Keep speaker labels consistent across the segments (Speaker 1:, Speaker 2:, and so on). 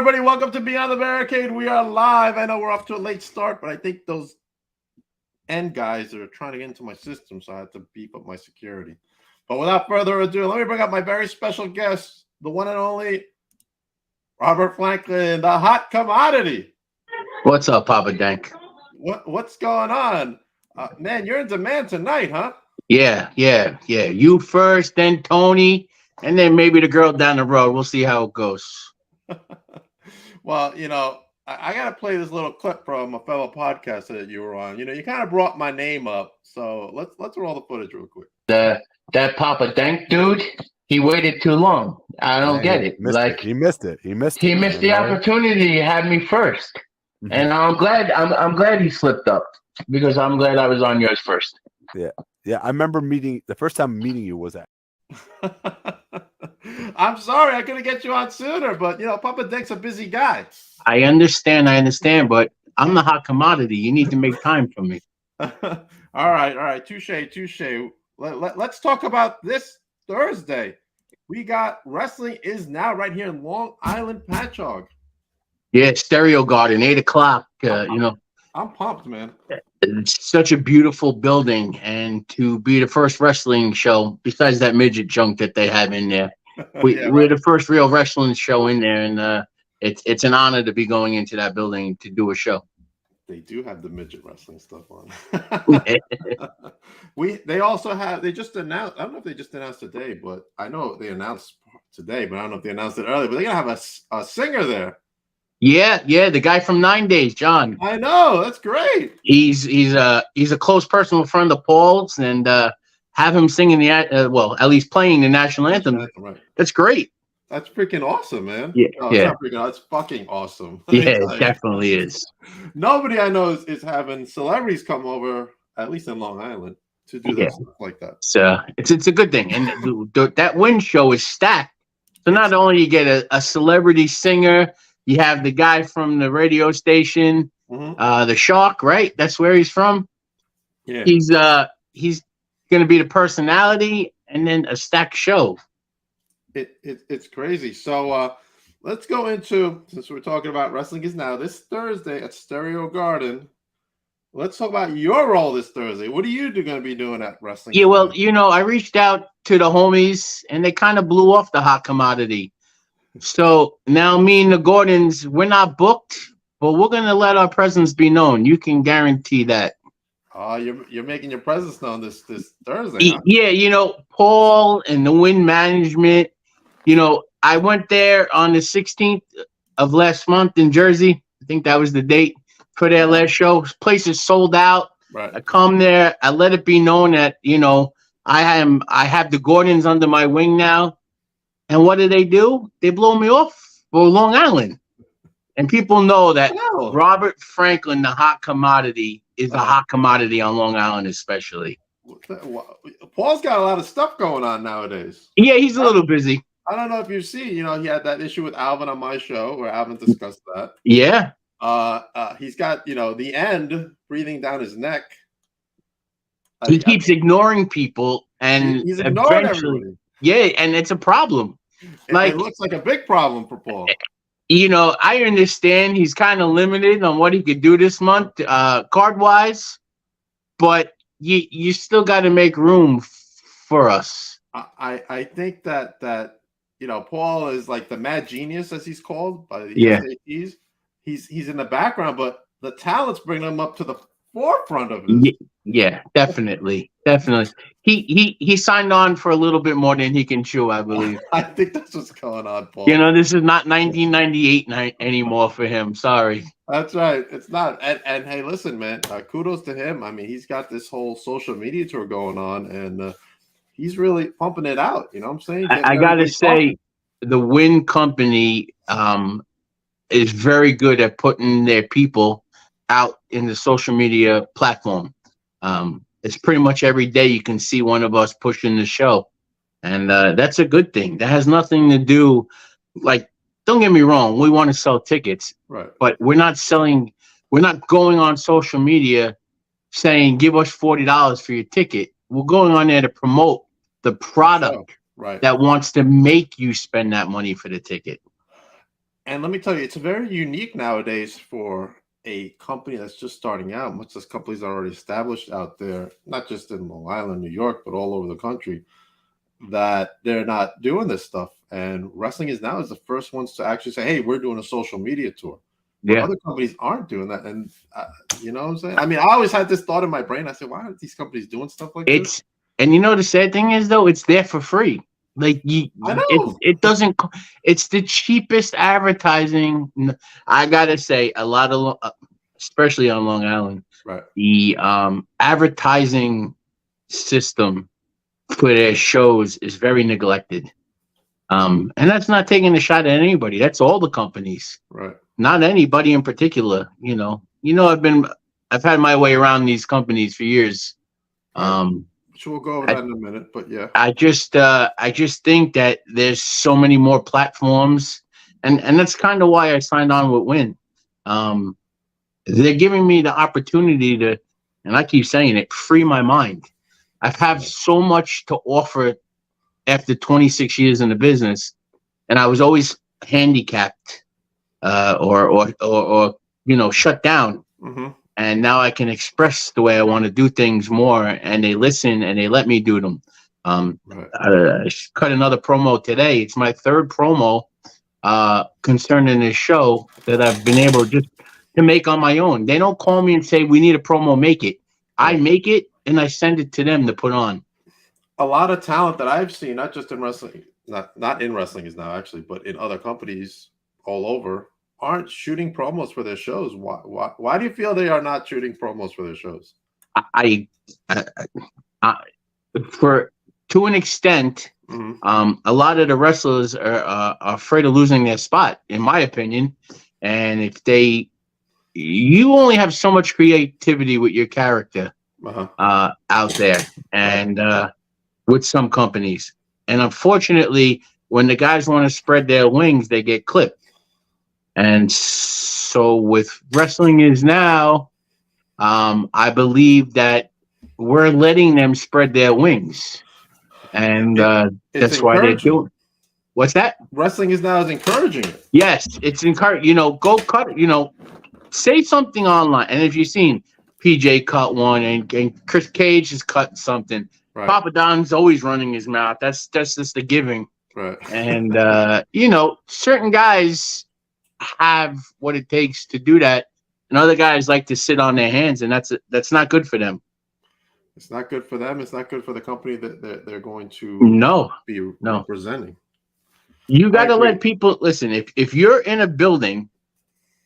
Speaker 1: everybody. Welcome to Beyond the Barricade. We are live. I know we're off to a late start, but I think those end guys are trying to get into my system, so I have to beef up my security. But without further ado, let me bring up my very special guest, the one and only Robert Franklin, the hot commodity.
Speaker 2: What's up, Papa Dank?
Speaker 1: What's going on? Man, you're in demand tonight, huh?
Speaker 2: Yeah. You first, then Tony, and then maybe the girl down the road. We'll see how it goes.
Speaker 1: Well, I got to play this little clip from a fellow podcaster that you were on. You kind of brought my name up, so let's roll the footage real quick.
Speaker 3: That Papa Dank dude, he waited too long. I don't get it.
Speaker 4: He missed it. He missed
Speaker 3: the opportunity. He had me first, and I'm glad. I'm glad he slipped up because I'm glad I was on yours first.
Speaker 4: Yeah. I remember the first time meeting you was at.
Speaker 1: I'm sorry I couldn't get you on sooner, but Papa Dank's a busy guy.
Speaker 2: I understand, but I'm the hot commodity. You need to make time for me.
Speaker 1: All right. Touche. Let's talk about this Thursday. We got wrestling is now right here in Long Island, Patchogue.
Speaker 2: Yeah, Stereo Garden, 8:00.
Speaker 1: I'm pumped, man.
Speaker 2: It's such a beautiful building, and to be the first wrestling show, besides that midget junk that they have in there, we're the first real wrestling show in there, and it's an honor to be going into that building to do a show.
Speaker 1: They do have the midget wrestling stuff on. They just announced. I don't know if they just announced today, but I know they announced today, but I don't know if they announced it earlier. But they're gonna have a singer there.
Speaker 2: Yeah, the guy from 9 Days, John.
Speaker 1: I know, that's great.
Speaker 2: He's a close personal friend of Paul's, and have him singing at least playing the national anthem. Right. That's great.
Speaker 1: That's freaking awesome, man.
Speaker 2: Yeah,
Speaker 1: It's fucking awesome.
Speaker 2: Yeah, it definitely is.
Speaker 1: Nobody I know is having celebrities come over, at least in Long Island, to do that stuff like that.
Speaker 2: So it's a good thing, and that Win show is stacked. So not only you get a celebrity singer. You have the guy from the radio station, the Shark, right? That's where he's from.
Speaker 1: Yeah.
Speaker 2: He's going to be the personality, and then a stacked show.
Speaker 1: It's crazy. So let's go into, since we're talking about wrestling is now this Thursday at Stereo Garden. Let's talk about your role this Thursday. What are you going to be doing at wrestling?
Speaker 2: Yeah, well, I reached out to the homies, and they kind of blew off the hot commodity. So now me and the Gordons, we're not booked, but we're going to let our presence be known. You can guarantee that.
Speaker 1: Oh, you're making your presence known this Thursday, huh?
Speaker 2: Yeah, Paul and the Win Management. I went there on the 16th of last month in Jersey. I think that was the date for their last show. Place is sold out.
Speaker 1: Right.
Speaker 2: I come there. I let it be known that, I have the Gordons under my wing now. And what do? They blow me off for Long Island. And people know that Robert Franklin, the hot commodity, is a hot commodity on Long Island especially.
Speaker 1: Paul's got a lot of stuff going on nowadays.
Speaker 2: Yeah, he's a little busy.
Speaker 1: I don't know if you see, he had that issue with Alvin on my show where Alvin discussed that.
Speaker 2: Yeah.
Speaker 1: He's got, the end breathing down his neck.
Speaker 2: He keeps ignoring people, and
Speaker 1: he's ignoring everybody.
Speaker 2: Yeah, and it's a problem.
Speaker 1: It looks like a big problem for Paul.
Speaker 2: I understand he's kind of limited on what he could do this month, card-wise, but you still got to make room for us.
Speaker 1: I think that Paul is like the mad genius, as he's called by the SATs. He's in the background, but the talent's bringing him up to the forefront of it.
Speaker 2: Yeah, definitely. He signed on for a little bit more than he can chew, I believe.
Speaker 1: I think that's what's going on, Paul.
Speaker 2: This is not 1998 anymore for him. Sorry.
Speaker 1: That's right. It's not. And hey, listen, man. Kudos to him. I mean, he's got this whole social media tour going on, and he's really pumping it out. You know what I'm saying?
Speaker 2: I gotta say, the Win Company is very good at putting their people out in the social media platform. It's pretty much every day you can see one of us pushing the show, and that's a good thing. That has nothing to do, don't get me wrong, we want to sell tickets,
Speaker 1: right?
Speaker 2: But we're not going on social media saying give us $40 for your ticket. We're going on there to promote the product
Speaker 1: right.
Speaker 2: that wants to make you spend that money for the ticket.
Speaker 1: And let me tell you, it's very unique nowadays for a company that's just starting out, much as companies are already established out there, not just in Long Island, New York, but all over the country, that they're not doing this stuff. And wrestling is the first ones to actually say, "Hey, we're doing a social media tour." Where
Speaker 2: Yeah.
Speaker 1: other companies aren't doing that, and you know what I'm saying. I mean, I always had this thought in my brain. I said, "Why aren't these companies doing stuff like this?"
Speaker 2: It's and you know the sad thing is though, it's there for free. Like
Speaker 1: I
Speaker 2: it
Speaker 1: know,
Speaker 2: it doesn't. It's the cheapest advertising. I gotta say, a lot of, especially on Long Island,
Speaker 1: right?
Speaker 2: the advertising system for their shows is very neglected. And that's not taking a shot at anybody. That's all the companies,
Speaker 1: Right.
Speaker 2: not anybody in particular. I've had my way around these companies for years.
Speaker 1: Right.
Speaker 2: Um,
Speaker 1: Which we'll go over
Speaker 2: I,
Speaker 1: that in a minute, but yeah.
Speaker 2: I just think that there's so many more platforms, and that's kind of why I signed on with Win. Um, they're giving me the opportunity to, and I keep saying it, free my mind. I have so much to offer after 26 years in the business, and I was always handicapped, or shut down.
Speaker 1: Mm-hmm.
Speaker 2: And now I can express the way I want to do things more, and they listen and they let me do them.
Speaker 1: Right.
Speaker 2: I cut another promo today. It's my third promo concerning this show that I've been able just to make on my own. They don't call me and say we need a promo, make it. I
Speaker 1: Right.
Speaker 2: make it and I send it to them to put on.
Speaker 1: A lot of talent that I've seen, not just in wrestling, not in wrestling is now actually, but in other companies all over, aren't shooting promos for their shows. Why do you feel they are not shooting promos for their shows?
Speaker 2: I, I, I for to an extent, a lot of the wrestlers are afraid of losing their spot, in my opinion. And you only have so much creativity with your character out there, and with some companies. And unfortunately, when the guys want to spread their wings, they get clipped. And so with wrestling is now, I believe that we're letting them spread their wings, and
Speaker 1: It's
Speaker 2: that's why they're
Speaker 1: encouraging.
Speaker 2: doing. What's that?
Speaker 1: Wrestling is now is encouraging it.
Speaker 2: Yes, it's encouraging. Go cut. Say something online, and if you've seen PJ cut one, and Chris Cage has cut something.
Speaker 1: Right.
Speaker 2: Papa Don's always running his mouth. That's just the giving.
Speaker 1: Right.
Speaker 2: And certain guys have what it takes to do that, and other guys like to sit on their hands, and that's not good for them.
Speaker 1: It's not good for them. It's not good for the company that they're going to be representing.
Speaker 2: You got to let people listen. If you're in a building,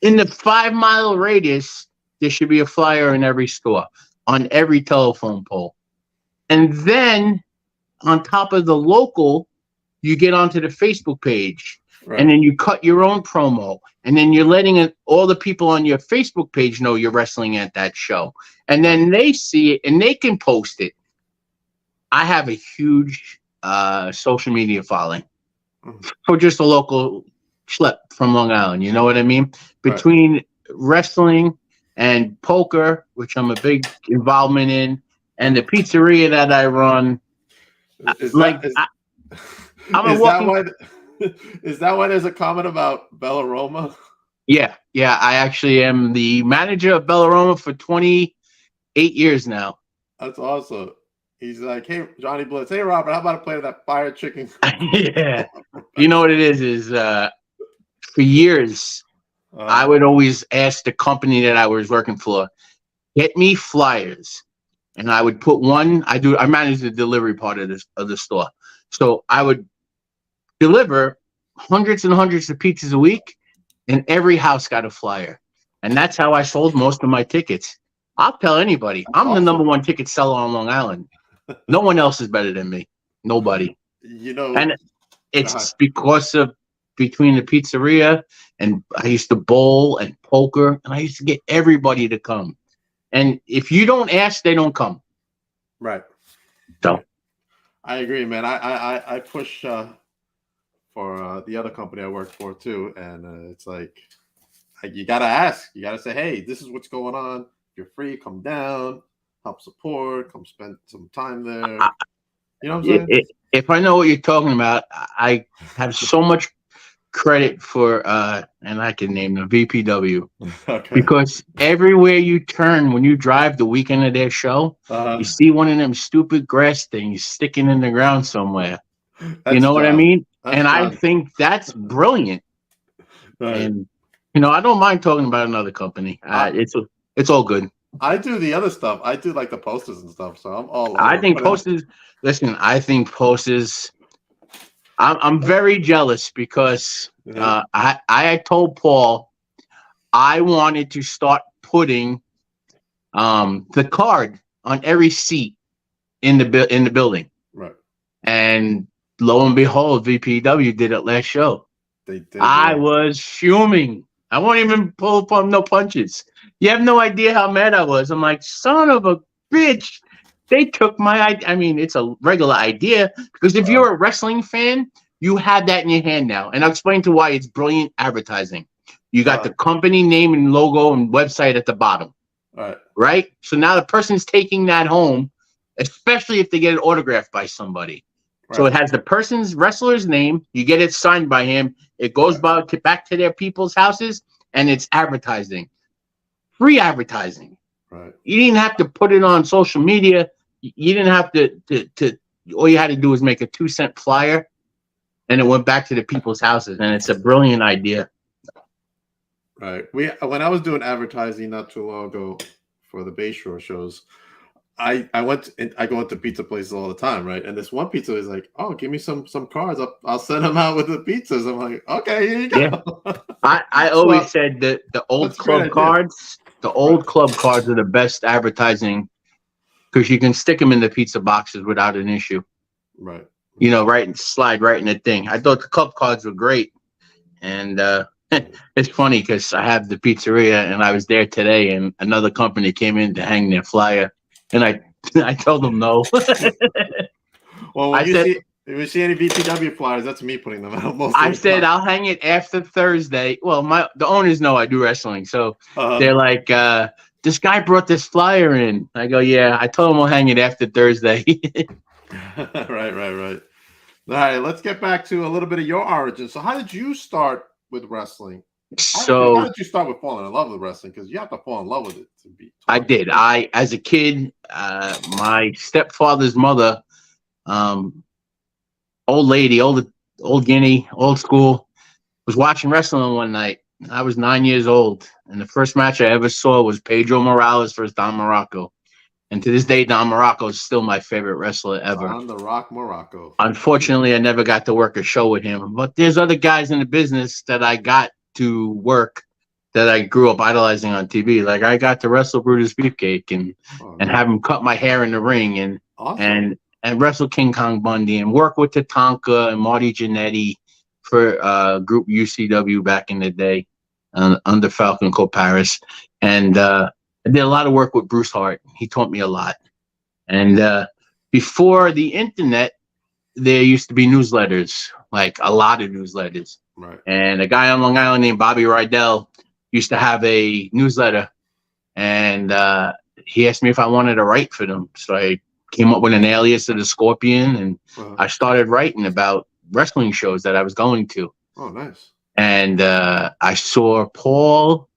Speaker 2: in the 5-mile radius, there should be a flyer in every store, on every telephone pole. And then on top of the local, you get onto the Facebook page, and then you cut your own promo. And then you're letting all the people on your Facebook page know you're wrestling at that show. And then they see it and they can post it. I have a huge social media following for just a local schlep from Long Island. You know what I mean? Between wrestling and poker, which I'm a big involvement in, and the pizzeria that I run.
Speaker 1: Is that why there's a comment about Bella Roma?
Speaker 2: Yeah. I actually am the manager of Bella Roma for 28 years now.
Speaker 1: That's awesome. He's like, hey, Johnny Blitz. Hey, Robert, how about a plate of that fire chicken?
Speaker 2: Yeah. You know what it is for years, I would always ask the company that I was working for, get me flyers. And I would put one, I manage the delivery part of the store. So I would deliver hundreds and hundreds of pizzas a week, and every house got a flyer. And that's how I sold most of my tickets. I'll tell anybody, I'm the number one ticket seller on Long Island. No one else is better than me. Nobody. And it's because of between the pizzeria, and I used to bowl and poker, and I used to get everybody to come. And if you don't ask, they don't come.
Speaker 1: Right.
Speaker 2: So
Speaker 1: I agree, man. I push for the other company I work for too, and it's like you gotta ask. You gotta say, hey, this is what's going on. If you're free, come down, help support, come spend some time there. You know what I'm saying?
Speaker 2: If I know what you're talking about, I have so much credit for and I can name them VPW
Speaker 1: Okay.
Speaker 2: because everywhere you turn when you drive the weekend of their show, you see one of them stupid grass things sticking in the ground somewhere. You know what I mean? And I think that's brilliant.
Speaker 1: Right.
Speaker 2: And I don't mind talking about another company. It's all good.
Speaker 1: I do the other stuff. I do like the posters and stuff. So I'm all over.
Speaker 2: I think posters. Listen, I think posters. I'm very jealous because I told Paul I wanted to start putting the card on every seat in the building.
Speaker 1: Right.
Speaker 2: And lo and behold, VPW did it last show.
Speaker 1: They did.
Speaker 2: I was fuming. I won't even pull up no punches. You have no idea how mad I was. I'm like, son of a bitch. They took my idea. I mean, it's a regular idea because if you're a wrestling fan, you have that in your hand now. And I'll explain to why it's brilliant advertising. You got the company name and logo and website at the bottom. Right? So now the person's taking that home, especially if they get it autographed by somebody. Right. So it has the person's wrestler's name. You get it signed by him. It goes back to their people's houses, and it's advertising. Free advertising.
Speaker 1: Right.
Speaker 2: You didn't have to put it on social media. You didn't have to all you had to do was make a 2-cent flyer, and it went back to the people's houses. And it's a brilliant idea.
Speaker 1: Right. When I was doing advertising not too long ago for the Bayshore shows, I go into pizza places all the time, right? And this one pizza is like, oh, give me some cards. I'll send them out with the pizzas. I'm like, okay, here you go.
Speaker 2: Yeah. I always said that the old club cards, are the best advertising because you can stick them in the pizza boxes without an issue.
Speaker 1: Right.
Speaker 2: Right, and slide right in the thing. I thought the club cards were great, and it's funny because I have the pizzeria, and I was there today, and another company came in to hang their flyer. And I told them no.
Speaker 1: Well, if you see any VPW flyers, that's me putting them out.
Speaker 2: I said I'll hang it after Thursday. Well, the owners know I do wrestling, so they're like, "This guy brought this flyer in." I go, "Yeah." I told him I'll hang it after Thursday.
Speaker 1: Right. All right, let's get back to a little bit of your origin. So, how did you start with wrestling? How did you start with falling in love with wrestling? Because you have to fall in love with it to be.
Speaker 2: I did. As a kid, my stepfather's mother, old lady, old guinea, old school, was watching wrestling one night. I was 9 years old, and the first match I ever saw was Pedro Morales versus Don Morocco. And to this day, Don Morocco is still my favorite wrestler ever.
Speaker 1: Don the Rock Morocco.
Speaker 2: Unfortunately, I never got to work a show with him, but there's other guys in the business that I got to work that I grew up idolizing on TV. Like I got to wrestle Brutus Beefcake and have him cut my hair in the ring and wrestle King Kong Bundy and work with Tatanka and Marty Jannetty for group UCW back in the day under Falcon Paris. And I did a lot of work with Bruce Hart. He taught me a lot. And before the internet, there used to be newsletters, like a lot of newsletters.
Speaker 1: Right.
Speaker 2: And a guy on Long Island named Bobby Rydell used to have a newsletter, and he asked me if I wanted to write for them. So I came up with an alias of the Scorpion, and I started writing about wrestling shows that I was going to.
Speaker 1: Oh, nice.
Speaker 2: And I saw Paul,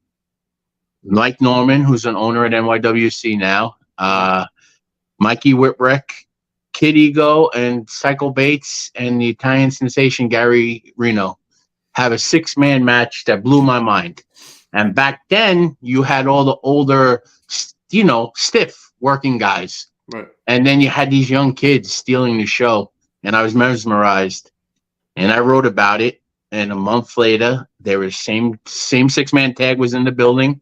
Speaker 2: Mike Norman, who's an owner at NYWC now, Mikey Whipwreck, Kid Ego, and Psycho Bates, and the Italian sensation Gary Reno have a 6-man match that blew my mind. And back then, you had all the older, stiff working guys.
Speaker 1: Right. And
Speaker 2: then you had these young kids stealing the show, and I was mesmerized. And I wrote about it, and a month later, there was same 6-man tag was in the building,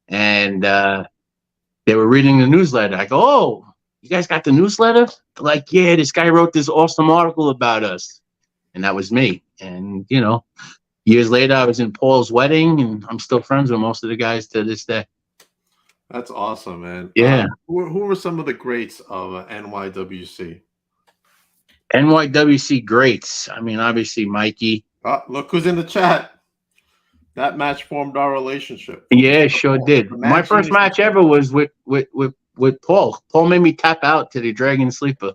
Speaker 2: and they were reading the newsletter. I go, "Oh, you guys got the newsletter?" They're like, "Yeah, this guy wrote this awesome article about us." And that was me. And, years later, I was in Paul's wedding, and I'm still friends with most of the guys to this day.
Speaker 1: That's awesome, man.
Speaker 2: Yeah.
Speaker 1: Who were some of the greats of NYWC?
Speaker 2: NYWC greats. I mean, obviously, Mikey.
Speaker 1: Look who's in the chat. That match formed our relationship.
Speaker 2: Yeah, sure did. My first match ever was with Paul. Paul made me tap out to the Dragon Sleeper.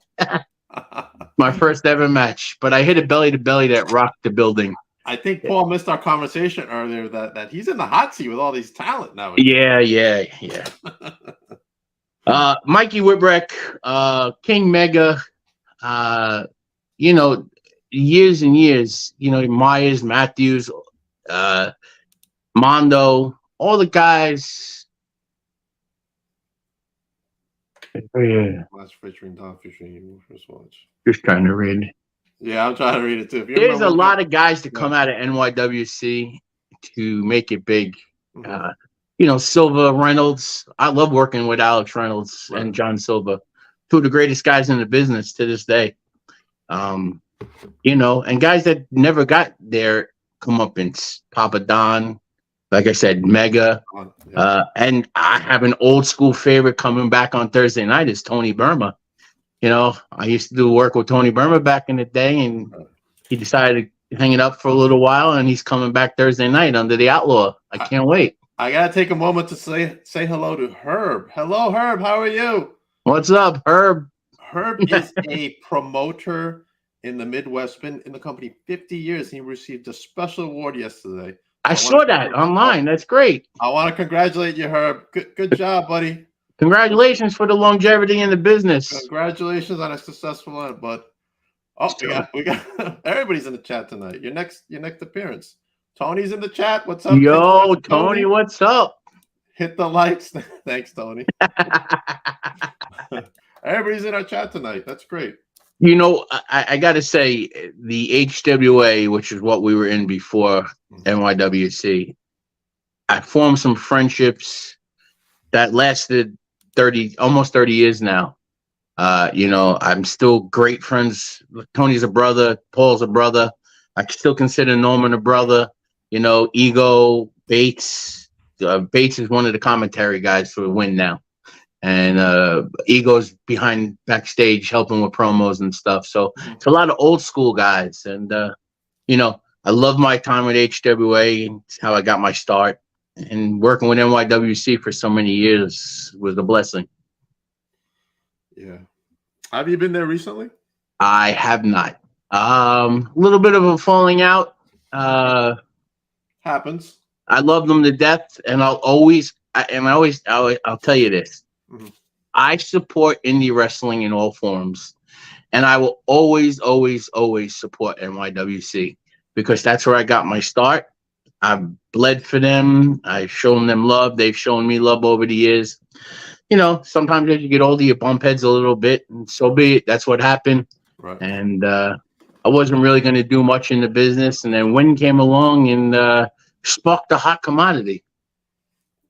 Speaker 2: My first ever match. But I hit a belly to belly that rocked the building.
Speaker 1: I think Paul missed our conversation earlier that he's in the hot seat with all these talent now.
Speaker 2: Yeah. Mikey Whipwreck, King Mega, you know, years and years, you know, Myers, Matthews, Mondo, all the guys. Yeah.
Speaker 1: Watch featuring Don featuring you first watch.
Speaker 2: Just trying to read.
Speaker 1: Yeah, I'm trying to read it too. If you
Speaker 2: There's a
Speaker 1: remember-
Speaker 2: lot of guys to come out of NYWC to make it big.
Speaker 1: Mhm.
Speaker 2: You know, Silva, Reynolds. I love working with Alex Reynolds and John Silva, two of the greatest guys in the business to this day. You know, and guys that never got their comeuppance. Papa Don, like I said, Mega. And I have an old school favorite coming back on Thursday night is Tony Burma. You know, I used to do work with Tony Burma back in the day, and he decided to hang it up for a little while, and he's coming back Thursday night under the Outlaw. I can't wait.
Speaker 1: I gotta take a moment to say hello to Herb. Hello, Herb. How are you?
Speaker 2: What's up, Herb?
Speaker 1: Herb is a promoter in the Midwest, been in the company 50 years. He received a special award yesterday.
Speaker 2: I saw that online. That's great.
Speaker 1: I want to congratulate you, Herb. Good job, buddy.
Speaker 2: Congratulations for the longevity in the business.
Speaker 1: Congratulations on a successful one, bud. Oh, we got everybody's in the chat tonight. Your next appearance. Tony's in the chat. What's up?
Speaker 2: Yo, Tony, what's up?
Speaker 1: Hit the likes. Thanks, Tony. Everybody's in our chat tonight. That's great.
Speaker 2: You know, I got to say, the HWA, which is what we were in before NYWC, I formed some friendships that lasted almost 30 years now. You know, I'm still great friends. Tony's a brother. Paul's a brother. I still consider Norman a brother. You know, Ego, Bates. Bates is one of the commentary guys for Win now. And Ego's behind backstage helping with promos and stuff. So it's a lot of old school guys. And, you know, I love my time with HWA. It's how I got my start. And working with NYWC for so many years was a blessing.
Speaker 1: Yeah. Have you been there recently?
Speaker 2: I have not. A little bit of a falling out.
Speaker 1: Happens.
Speaker 2: I love them to death, and I'll tell you this.
Speaker 1: Mm-hmm.
Speaker 2: I support indie wrestling in all forms, and I will always support NYWC because that's where I got my start. I've bled for them. I've shown them love. They've shown me love over the years. You know, sometimes as you get older, you bump heads a little bit, and so be it. That's what happened.
Speaker 1: Right.
Speaker 2: And I wasn't really going to do much in the business, and then Win came along and sparked a hot commodity.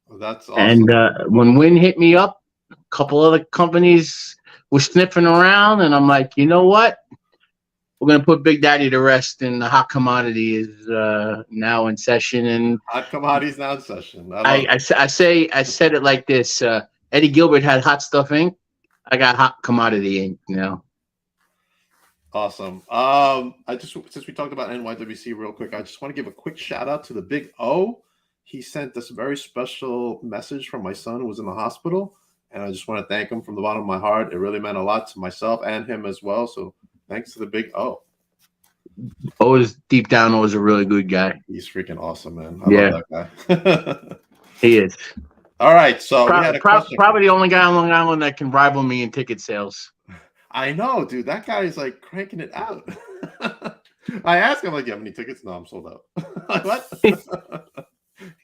Speaker 1: Well, that's awesome.
Speaker 2: And when Win hit me up, a couple other companies were sniffing around, and I'm like, you know what? We're going to put Big Daddy to rest, and the hot commodity is now in session. And
Speaker 1: hot commodities now in session.
Speaker 2: I said it like this. Eddie Gilbert had Hot Stuff Inc. I got Hot Commodity Inc. now.
Speaker 1: Awesome. Since we talked about NYWC real quick, I just want to give a quick shout out to the Big O. He sent this very special message from my son who was in the hospital, and I just want to thank him from the bottom of my heart. It really meant a lot to myself and him as well. So thanks to the Big O.
Speaker 2: Always deep down, was a really good guy.
Speaker 1: He's freaking awesome, man. I love that guy.
Speaker 2: He is.
Speaker 1: All right, so
Speaker 2: probably the only guy on Long Island that can rival me in ticket sales.
Speaker 1: I know, dude. That guy is like cranking it out. I asked him, like, "You have any tickets?" No, I'm sold out. Like, what?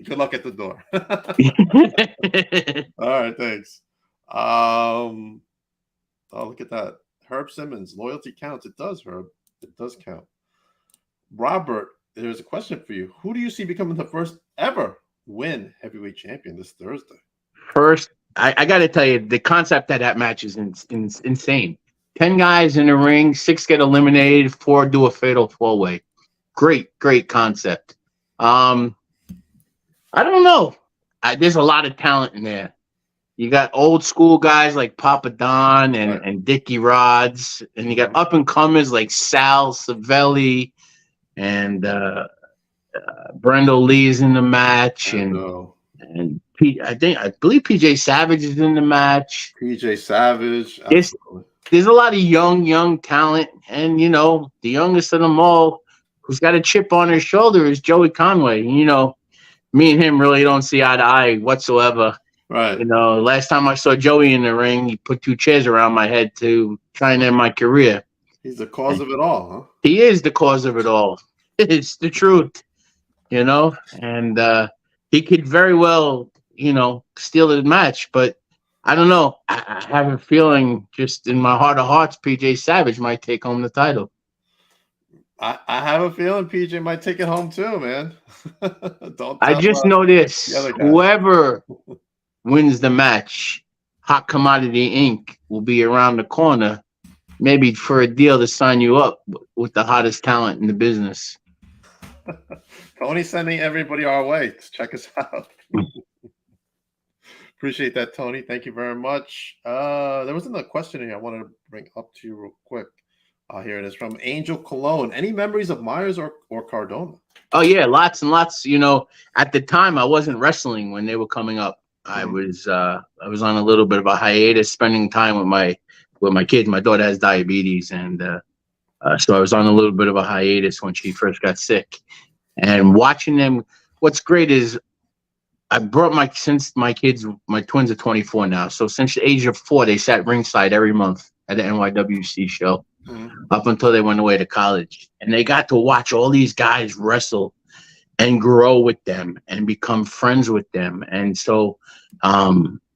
Speaker 1: Good luck at the door. All right, thanks. Oh, look at that. Herb Simmons, loyalty counts. It does, Herb. It does count. Robert, there's a question for you. Who do you see becoming the first ever Win heavyweight champion this Thursday?
Speaker 2: First, I got to tell you, the concept of that match is insane. 10 guys in the ring, 6 get eliminated, 4 do a fatal 4-way. Great concept. I don't know. There's a lot of talent in there. You got old school guys like Papa Don and Dickie Rods, and you got up and comers like Sal Savelli and Brendo Lee's in the match, and Pete. I believe PJ Savage is in the match.
Speaker 1: PJ Savage.
Speaker 2: There's a lot of young talent, and you know the youngest of them all, who's got a chip on his shoulder is Joey Conway. You know, me and him really don't see eye to eye whatsoever.
Speaker 1: Right.
Speaker 2: You know, last time I saw Joey in the ring, he put 2 chairs around my head to try and end my career.
Speaker 1: He's the cause of it all, huh?
Speaker 2: He is the cause of it all. It's the truth, you know, and he could very well, you know, steal the match, but I don't know. I have a feeling just in my heart of hearts, PJ Savage might take home the title.
Speaker 1: I have a feeling PJ might take it home too, man. Don't
Speaker 2: I
Speaker 1: tell,
Speaker 2: just know this.
Speaker 1: the other guy.
Speaker 2: Whoever wins the match, Hot Commodity Inc. will be around the corner, maybe for a deal to sign you up with the hottest talent in the business.
Speaker 1: Tony's sending everybody our way. Check us out. Appreciate that, Tony. Thank you very much. There was another question here I wanted to bring up to you real quick. Here it is from Angel Cologne. Any memories of Myers or Cardona?
Speaker 2: Oh yeah, lots and lots. You know, at the time I wasn't wrestling when they were coming up. I was on a little bit of a hiatus, spending time with my kids. My daughter has diabetes, and so I was on a little bit of a hiatus when she first got sick. And watching them, what's great is I brought since my twins are 24 now. So since the age of 4, they sat ringside every month at the NYWC show. Up until they went away to college, and they got to watch all these guys wrestle and grow with them and become friends with them. And so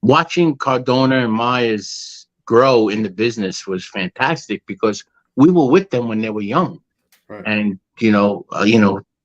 Speaker 2: watching Cardona and Myers grow in the business was fantastic because we were with them when they were young.
Speaker 1: Right.
Speaker 2: And to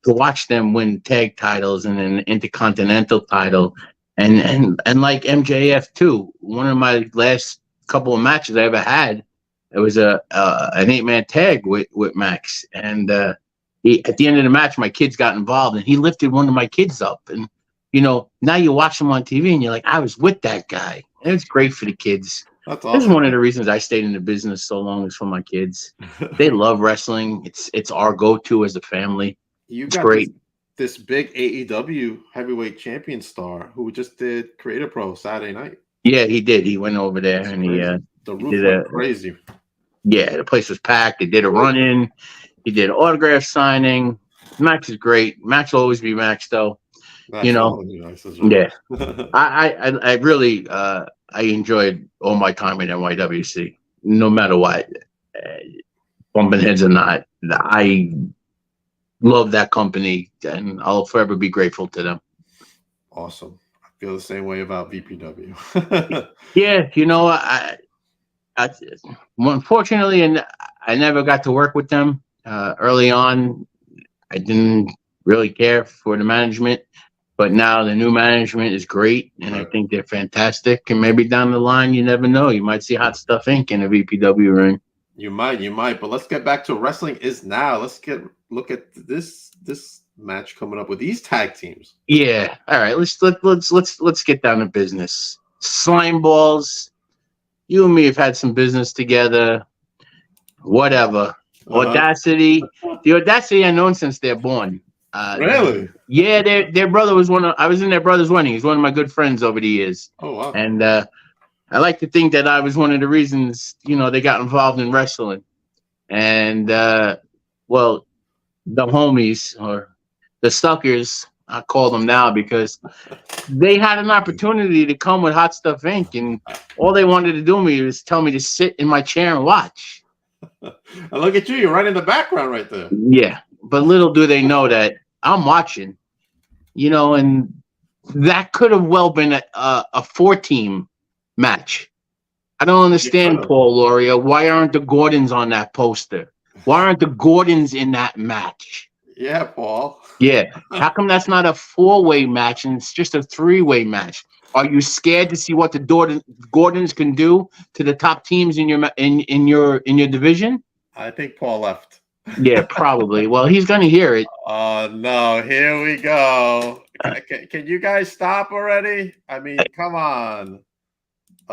Speaker 2: watch them win tag titles and an intercontinental title and like MJF too. One of my last couple of matches I ever had, it was an 8-man tag with Max, and at the end of the match, my kids got involved, and he lifted one of my kids up, and now you watch them on TV, and you're like, I was with that guy. And it's great for the kids.
Speaker 1: That's
Speaker 2: This is
Speaker 1: awesome.
Speaker 2: one of the reasons I stayed in the business so long, is for my kids. They love wrestling. It's our go-to as a family.
Speaker 1: It's
Speaker 2: great.
Speaker 1: This big AEW heavyweight champion star who just did Creator Pro Saturday night.
Speaker 2: Yeah, he did. He went over there, and
Speaker 1: the roof went crazy.
Speaker 2: Yeah, the place was packed. They did a run-in. He did an autograph signing. Max is great. Max will always be Max, though.
Speaker 1: That's nice as
Speaker 2: well. Yeah. I really I enjoyed all my time in NYWC, no matter what, bumping heads or not. I love that company, and I'll forever be grateful to them.
Speaker 1: Awesome. I feel the same way about VPW.
Speaker 2: Yeah, I unfortunately, and I never got to work with them early on. I didn't really care for the management, but now the new management is great, and I think they're fantastic. And maybe down the line, you never know, you might see Hot Stuff Inc. in a VPW ring. You
Speaker 1: might. But let's get back to Wrestling Is Now. Let's look at this match coming up with these tag teams.
Speaker 2: Yeah. All right. Let's get down to business. Slime balls. You and me have had some business together. Whatever. Audacity. The Audacity I've known since they're born.
Speaker 1: Really?
Speaker 2: Yeah, their brother was I was in their brother's wedding. He's one of my good friends over the years.
Speaker 1: Oh, wow.
Speaker 2: And I like to think that I was one of the reasons, they got involved in wrestling. And, well, the homies, or the suckers, I call them now, because they had an opportunity to come with Hot Stuff Inc. And all they wanted to do me was tell me to sit in my chair and watch.
Speaker 1: And look at you. You're right in the background right there.
Speaker 2: Yeah. But little do they know that I'm watching, and that could have well been a 4-team match. I don't understand, Paul Loria. Why aren't the Gordons on that poster? Why aren't the Gordons in that match?
Speaker 1: Yeah, Paul.
Speaker 2: Yeah. How come that's not a 4-way match and it's just a 3-way match? Are you scared to see what the Gordons can do to the top teams in your division?
Speaker 1: I think Paul left.
Speaker 2: Yeah, probably. Well, he's gonna hear it.
Speaker 1: Oh no! Here we go. Can you guys stop already? I mean, come on.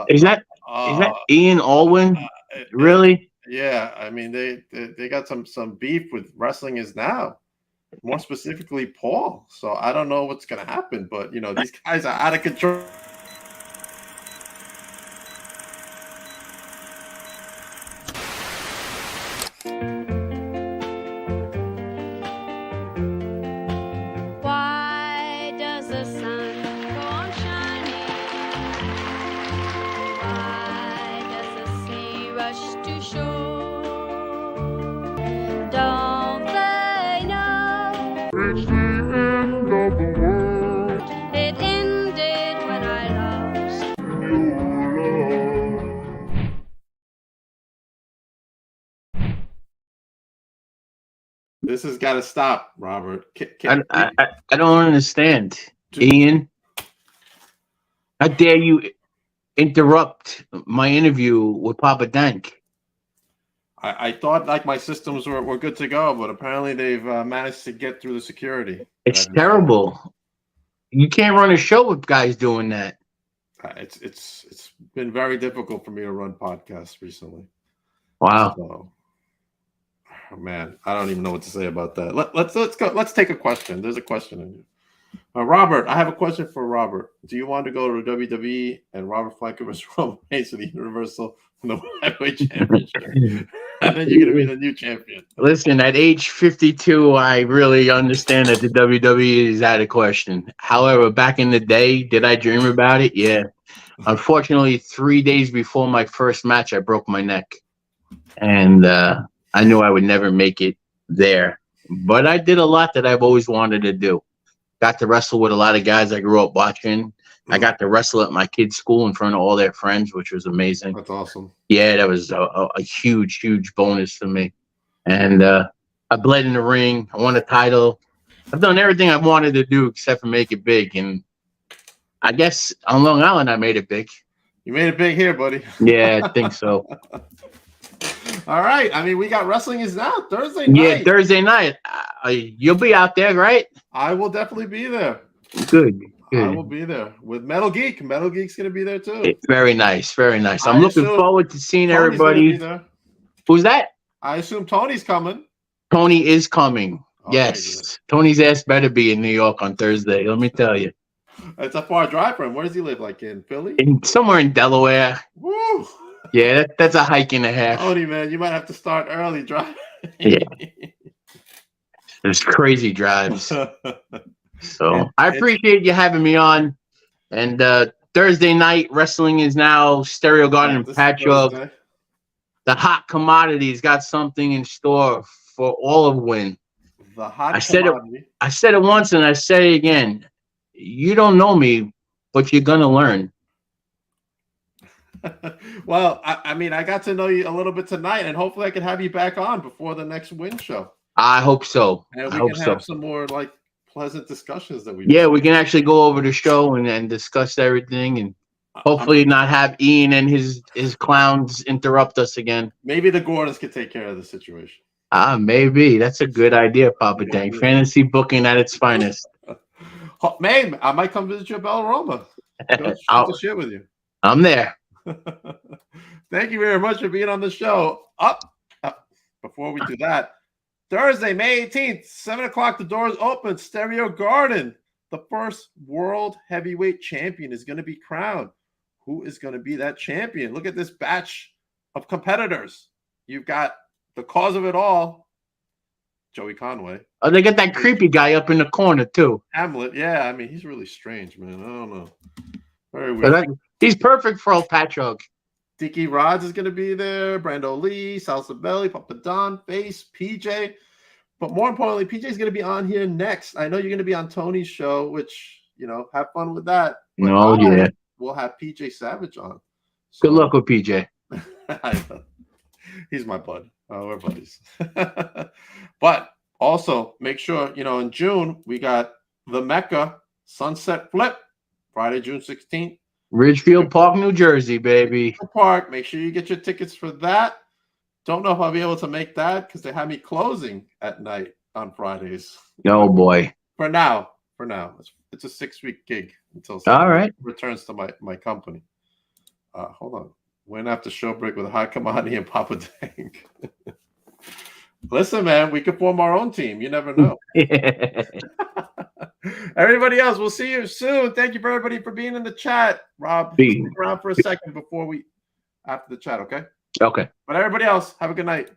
Speaker 2: Is that Ian Alwyn? Really?
Speaker 1: Yeah. I mean, they got some beef with Wrestling Is Now. More specifically, Paul. So I don't know what's gonna happen, but these guys are out of control. reached the end of the world.
Speaker 5: It ended when I lost.
Speaker 1: Your love. This has got to stop, Robert.
Speaker 2: I don't understand, Ian. How dare you interrupt my interview with Papa Dank?
Speaker 1: I thought like my systems were good to go, but apparently they've managed to get through the security.
Speaker 2: It's terrible. You can't run a show with guys doing that.
Speaker 1: It's been very difficult for me to run podcasts recently.
Speaker 2: Wow.
Speaker 1: So, oh, man, I don't even know what to say about that. Let's go. Let's take a question. There's a question in here. Robert, I have a question for Robert. Do you want to go to WWE and Robert Flanker versus Roman Reigns for the Universal Heavyweight Championship? And then you're going to be the new champion.
Speaker 2: Listen, at age 52, I really understand that the WWE is out of question. However, back in the day, did I dream about it? Yeah. Unfortunately, 3 days before my first match, I broke my neck. And I knew I would never make it there. But I did a lot that I've always wanted to do. Got to wrestle with a lot of guys I grew up watching. I got to wrestle at my kids' school in front of all their friends, which was amazing.
Speaker 1: That's awesome.
Speaker 2: Yeah, that was a huge, huge bonus for me. And I bled in the ring. I won a title. I've done everything I wanted to do except for make it big. And I guess on Long Island, I made it big.
Speaker 1: You made it big here, buddy.
Speaker 2: Yeah, I think so.
Speaker 1: All right. I mean, we got Wrestling Is Now Thursday night.
Speaker 2: Yeah, Thursday night. You'll be out there, right?
Speaker 1: I will definitely be there.
Speaker 2: Good.
Speaker 1: I will be there with Metal Geek. Metal Geek's going to be there too.
Speaker 2: Very nice. Very nice. I'm looking forward to seeing
Speaker 1: Tony's
Speaker 2: everybody. Who's that?
Speaker 1: I assume Tony's coming.
Speaker 2: Tony is coming.
Speaker 1: Oh,
Speaker 2: yes. Tony's ass better be in New York on Thursday. Let me tell you.
Speaker 1: It's a far drive for him. Where does he live? Like in Philly?
Speaker 2: Somewhere in Delaware.
Speaker 1: Woo!
Speaker 2: Yeah, that's a hike and a half.
Speaker 1: Tony, man, you might have to start early driving.
Speaker 2: Yeah. There's crazy drives. So I appreciate you having me on. And Thursday night, Wrestling Is Now, Stereo Garden and Patchogue. The hot commodities got something in store for all of Win.
Speaker 1: The hot
Speaker 2: commodity. I said it once and I say it again. You don't know me, but you're going to learn.
Speaker 1: Well, I mean, I got to know you a little bit tonight, and hopefully I can have you back on before the next Win show.
Speaker 2: I hope so.
Speaker 1: And we can have some more like pleasant discussions that we.
Speaker 2: Yeah, we can actually go over the show and discuss everything, and hopefully not have Ian and his clowns interrupt us again.
Speaker 1: Maybe the Gordons could take care of the situation.
Speaker 2: Maybe that's a good idea, Papa Dank. Fantasy booking at its finest.
Speaker 1: Man, I might come visit you at Bella Roma. Go shoot the shit with you.
Speaker 2: I'm there.
Speaker 1: Thank you very much for being on the show. Before we do that, Thursday, May 18th, 7 o'clock, the doors open. Stereo Garden. The first world heavyweight champion is going to be crowned. Who is going to be that champion? Look at this batch of competitors. You've got the cause of it all, Joey Conway.
Speaker 2: Oh, they got that creepy guy up in the corner, too.
Speaker 1: Hamlet. Yeah, I mean, he's really strange, man. I don't know. Very weird.
Speaker 2: But he's perfect for old Patchogue.
Speaker 1: Dickie Rods is going to be there. Brando Lee, Salsa Belly, Papa Don, Face, PJ. But more importantly, PJ is going to be on here next. I know you're going to be on Tony's show, which, have fun with that.
Speaker 2: But yeah.
Speaker 1: We'll have PJ Savage on.
Speaker 2: So, good luck with PJ.
Speaker 1: He's my bud. We're buddies. But also, make sure, in June, we got the Mecca Sunset Flip, Friday, June 16th.
Speaker 2: Ridgefield Park, New Jersey, baby.
Speaker 1: Park. Make sure you get your tickets for that. Don't know if I'll be able to make that because they have me closing at night on Fridays.
Speaker 2: Oh boy.
Speaker 1: For now. It's a 6-week gig until returns to my company. Hold on. Win after show break with a hot commodity and Papa Dank. Listen, man, we could form our own team. You never know. Everybody else, we'll see you soon. Thank you for everybody for being in the chat. Rob, stick around for a second after the chat, okay?
Speaker 2: Okay.
Speaker 1: But everybody else, have a good night.